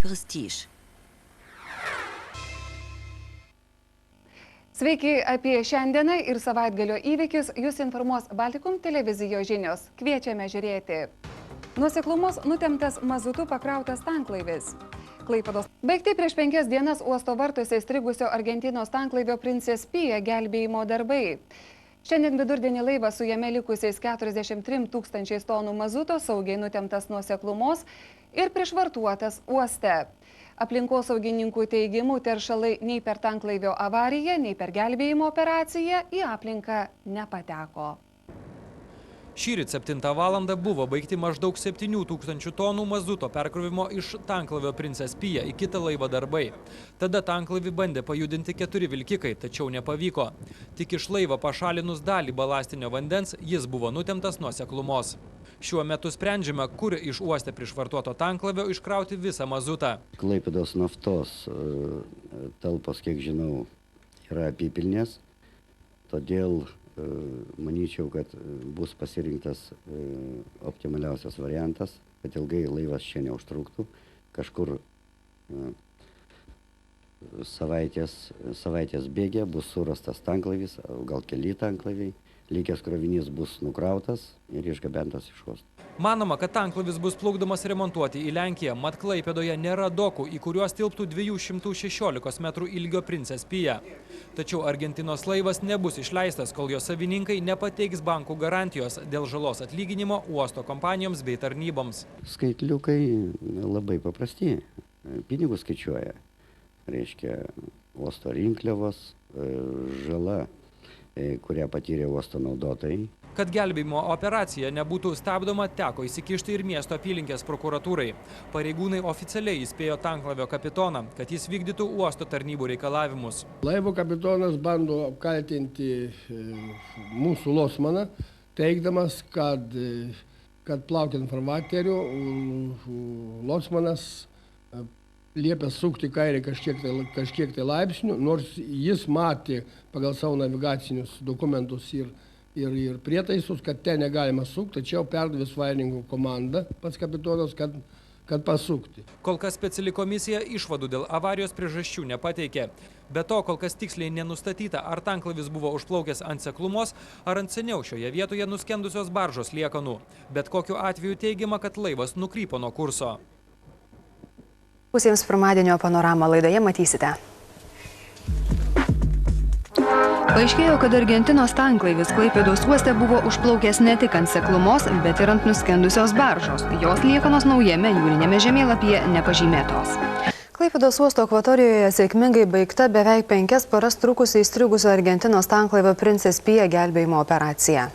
Prestige. Sveiki, apie šiandieną ir savaitgalio įvykius jūs informuos Baltikum televizijos žinios. Kviečiame žiūrėti. Nuoseklumos nutemtas mazutu pakrautas tanklaivis. Klaipėdos. Baigti prieš 5 dienas uosto vartuose įstrigusio Argentinos tanklaivio Princess Pia gelbėjimo darbai. Šiandien vidurdienį laivas su jame likusiais 43 000 tonų mazuto saugiai nutemtas nuoseklumos ir prišvartuotas uoste. Aplinkosaugininkų teigimu teršalai nei per tanklaivio avariją, nei per gelbėjimo operaciją į aplinką nepateko. Šįryt 7 valandą buvo baigti maždaug 7 000 tonų mazuto perkrovimo iš tanklaivio Princess Pia į kitą laivą darbai. Tada tanklaivį bandė pajudinti 4 vilkikai, tačiau nepavyko. Tik iš laivo pašalinus dalį balastinio vandens, jis buvo nutemtas nuoseklumos. Šiuo metu sprendžiame, kur iš uoste prišvartuoto tanklaivio iškrauti visą mazutą. Klaipėdos naftos talpos, kiek žinau, yra apipilnės, todėl manyčiau, kad bus pasirinktas optimaliausias variantas, kad ilgai laivas čia neužtruktų. Kažkur savaitės bėgė bus surastas tanklaivis, gal keli tanklaiviai. Likęs krovinys bus nukrautas ir išgabentas iš uosto. Manoma, kad tanklaivis bus plukdomas remontuoti į Lenkiją, mat Klaipėdoje nėra dokų, į kuriuos tilptų 216 metrų ilgio Princess Pia. Tačiau Argentinos laivas nebus išleistas, kol jo savininkai nepateiks bankų garantijos dėl žalos atlyginimo uosto kompanijoms bei tarnyboms. Skaitliukai labai paprasti. Pinigus skaičiuoja. Reiškia, uosto rinkliavos, žala, kurią patyrė uosto naudotojai. Kad gelbėjimo operacija nebūtų stabdoma, teko įsikišti ir miesto apylinkės prokuratūrai. Pareigūnai oficialiai įspėjo tanklaivio kapitoną, kad jis vykdytų uosto tarnybų reikalavimus. Laivo kapitonas bando apkaltinti mūsų locmaną, teigdamas, kad plaukiant farvateriu locmanas liepė sukti kairį kažkiek tai laipsnių, nors jis matė pagal savo navigacinius dokumentus ir prietaisus, kad ten negalima sukti, tačiau perdavė svarininkų komandą pats kapitonas, kad pasukti. Kol kas speciali komisija išvadų dėl avarijos priežasčių nepateikė. Be to, kol kas tiksliai nenustatyta, ar tanklaivis buvo užplaukęs ant seklumos, ar ant seniau šioje vietoje nuskendusios baržos liekanų. Bet kokiu atveju teigiama, kad laivas nukrypo nuo kurso. Pusėms pirmadienio panoramą laidoje matysite. Paaiškėjo, kad Argentinos tanklaivis Klaipėdos uoste buvo užplaukęs ne tik ant seklumos, bet ir ant nuskendusios baržos. Jos liekanos naujame jūrinėme žemėlapyje nepažymėtos. Klaipėdos uosto akvatorijoje sėkmingai baigta beveik 5 paras trukusi įstrigusio Argentinos tanklaivio Princess Pia gelbėjimo operacija.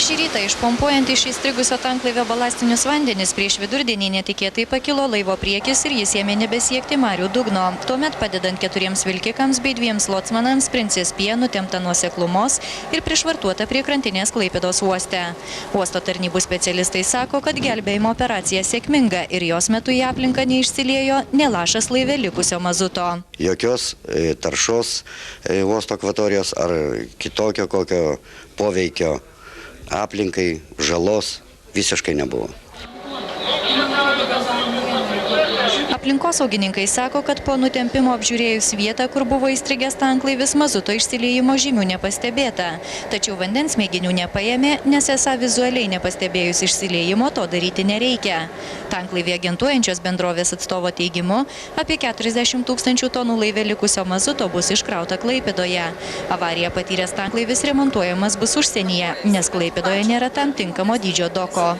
Šį rytą išpompuojant iš įstrigusio tanklaivio balastinius vandenis prieš vidurdienį netikėtai pakilo laivo priekis ir jis ėmė nebesiekti marių dugno. Tuomet padedant 4 vilkikams bei 2 locmanams Princess Pia nutemta nuoseklumos ir prišvartuota prie krantinės Klaipėdos uoste. Uosto tarnybų specialistai sako, kad gelbėjimo operacija sėkminga ir jos metu į aplinką neišsiliejo nė lašas laive likusio mazuto. Jokios taršos uosto akvatorijos ar kitokio kokio poveikio aplinkai, žalos visiškai nebuvo. Aplinkosaugininkai sako, kad po nutempimo apžiūrėjus vietą, kur buvo įstrigęs tanklaivis, mazuto išsiliejimo žymių nepastebėta. Tačiau vandens mėginių nepaėmė, nes esą vizualiai nepastebėjus išsiliejimo to daryti nereikia. Tanklaivį agentuojančios bendrovės atstovo teigimu, apie 40 000 tonų laive likusio mazuto bus iškrauta Klaipėdoje. Avariją patyręs tanklaivis remontuojamas bus užsienyje, nes Klaipėdoje nėra tam tinkamo dydžio doko.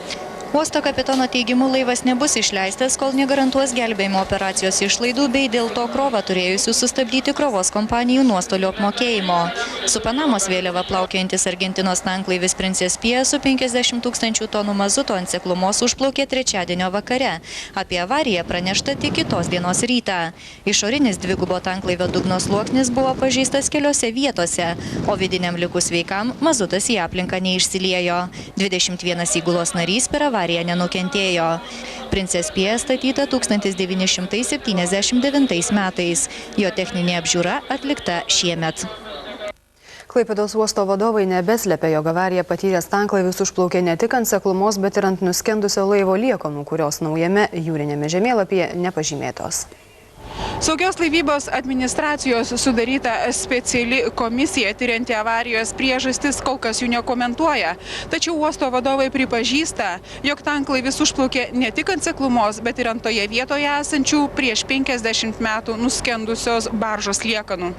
Uosto kapitono teigimu laivas nebus išleistas, kol negarantuos gelbėjimo operacijos išlaidų bei dėl to krovą turėjusių sustabdyti krovos kompanijų nuostolių apmokėjimo. Su Panamos vėliava plaukiantis Argentinos tanklaivis Princess Pia su 50 000 tonų mazuto ant seklumos užplaukė trečiadienio vakare. Apie avariją pranešta tik kitos dienos rytą. Išorinis dvigubo tanklaivio dugno sluoksnis buvo pažeistas keliose vietose, o vidiniam likus veikam mazutas į aplinką neišsiliejo. 21 įgulos narys per avariją nenukentėjo. Princess Pia statyta 1979 metais. Jo techninė apžiūra atlikta šiemet. Klaipėdos uosto vadovai nebeslepia, jog avariją patyręs tanklaivis užplaukė ne tik ant seklumos, bet ir ant nuskendusio laivo liekanų, kurios naujame jūrinėme žemėlapyje nepažymėtos. Saugios laivybos administracijos sudaryta speciali komisija tyrianti avarijos priežastis kol kas jų nekomentuoja. Tačiau uosto vadovai pripažįsta, jog tanklaivis užplaukė ne tik ant seklumos, bet ir ant toje vietoje esančių prieš 50 metų nuskendusios baržos liekanų.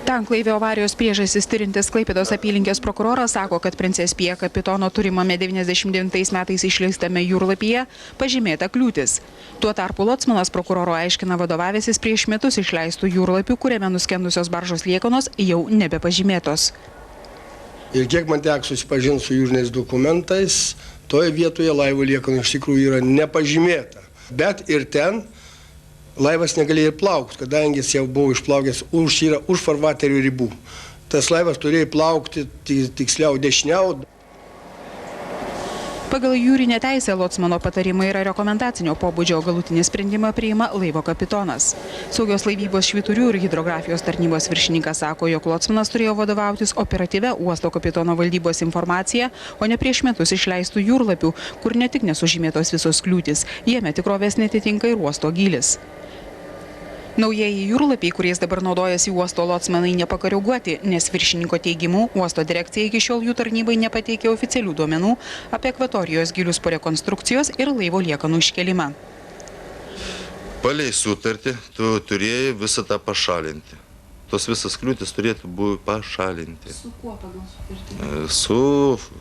Tanklaivio avarijos priežastis tyrintis Klaipėdos apylinkės prokuroras sako, kad Princess Pia kapitono turimame 99 metais išleistame jūrlapyje pažymėta kliūtis. Tuo tarpu locmanas prokuroro aiškina vadovavęsis prieš metus išleistų jūrlapių, kuriame nuskendusios baržos liekanos jau nebepažymėtos. Ir kiek man teko susipažinti su jūriniais dokumentais, toje vietoje laivo liekanų iš tikrųjų yra nepažymėta. Bet ir ten laivas negalėjo plaukti, kadangi jis jau buvo išplaukęs už farvaterio ribų. Tas laivas turėjo plaukti tiksliau dešiniau. Pagal jūrinę teisę locmano patarimai yra rekomendacinio pobūdžio, galutinį sprendimą priima laivo kapitonas. Saugios laivybos švyturių ir hidrografijos tarnybos viršininkas sako, jog locmanas turėjo vadovautis operatyvia uosto kapitono valdybos informacija, o ne prieš metus išleistų jūrlapių, kur ne tik nesužymėtos visos kliūtis, jame tikrovės netitinka ir uosto gylis. Naujieji jūrlapiai, kuriais dabar naudojasi uosto locmanai, nepakoreguoti, nes viršininko teigimu uosto direkcija iki šiol jų tarnybai nepateikė oficialių duomenų apie akvatorijos gilius po rekonstrukcijos ir laivo liekanų iškelimą. Palei sutartį tu turėjai visą tą pašalinti. Tos visas kliūtis turėtų būti pašalinti. Su kuo pagal sutartį? Su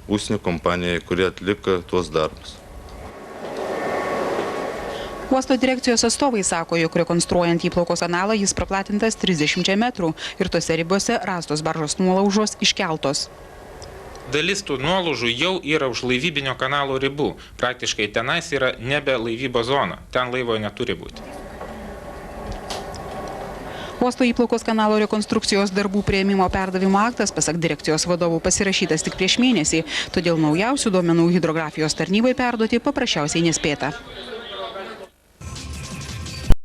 užsienio kompanija, kurie atliko tuos darbus. Uosto direkcijos atstovai sako, jog rekonstruojant įplaukos kanalą jis praplatintas 30 metrų ir tose ribose rastos baržos nuolaužos iškeltos. Dalis tų nuolaužų jau yra už laivybinio kanalo ribų. Praktiškai tenais yra nebe laivybos zona. Ten laivo neturi būti. Uosto įplaukos kanalo rekonstrukcijos darbų priėmimo perdavimo aktas, pasak direkcijos vadovų, pasirašytas tik prieš mėnesį, todėl naujausių duomenų hidrografijos tarnybai perduoti paprasčiausiai nespėta.